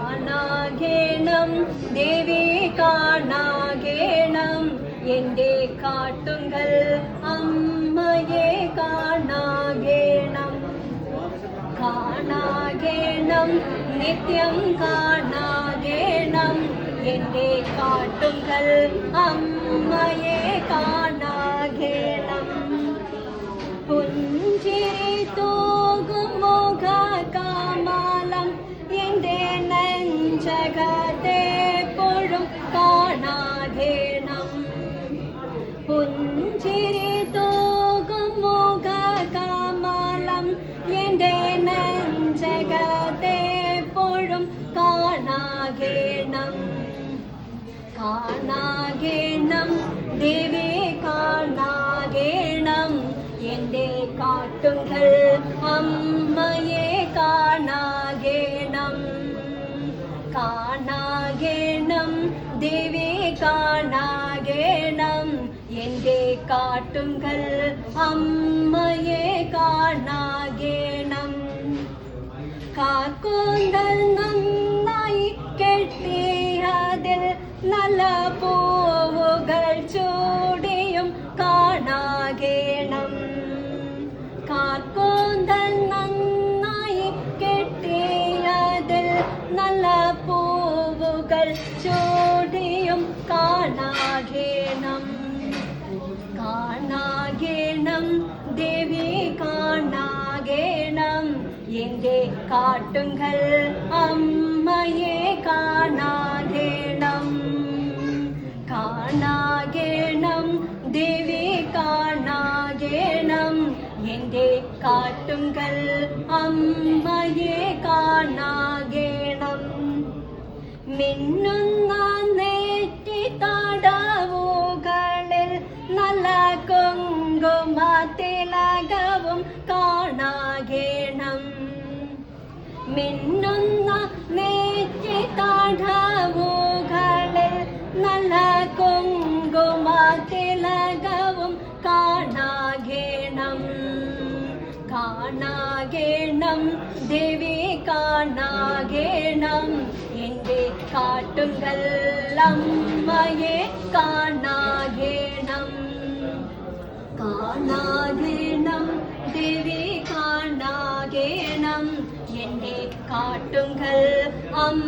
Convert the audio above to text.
കാണാകേണം ദേവി കാണാകേണം എന്റെ കാട്ടുങ്കൽ അമ്മയെ കാണാകേണം കാണാകേണം നിത്യം കാണാകേണം എന്റെ കാട്ടുങ്കൽ അമ്മയെ കാണാകേണം പുഞ്ചിരി തൂകും മുഖ കാമാലം എന്റെ നെഞ്ചകത്തെപ്പോഴും കാണാകേണം പുഞ്ചിരി തൂകും മുഖ കാമാലം എന്റെ നെഞ്ചകത്തെപ്പോഴും കാണാകേണം കാണാകേണം ദേവി കാണാകേണം എന്റെ കാട്ടുങ്കൽ അമ്മയെ കാണാകേണം കാണാകേണം ദേവി കാണാകേണം എന്റെ കാട്ടുങ്കൽ അമ്മയെ കാണാകേണം കാക്കൂന്തൽ നന്നായി കെട്ടിയതിൽ നല്ല പൂവുകൾ ചൂടിയും കാണാകേണം കാക്കൂന്തൽ നന്നായി കെട്ടിയതിൽ നല്ല പൂവുകൾ ചൂടിയും കാണാകേണം കാണാകേണം ദേവി കാണാകേണം എന്റെ കാട്ടുങ്കൽ അമ്മയെ കാണാകേണം കാണാകേണം ദേവി കാണാകേണം എന്റെ കാട്ടുങ്കൽ അമ്മയെ കാണാകേണം മിന്നുന്ന നെറ്റി തടവുകളിൽ നല്ല കുങ്കുമത്തിലകവും കാണാകേണം മിന്നുന്ന നെറ്റി തടവുകളിൽ നല്ല കുങ്കുമത്തിലകവും കാണാകേണം കാണാകേണം ദേവി കാണാകേണം എന്റെ കാട്ടുങ്കൽ അമ്മയെ കാണാകേണം കാണാകേണം ദേവി കാണാകേണം എന്റെ കാട്ടുങ്കൽ അമ്മ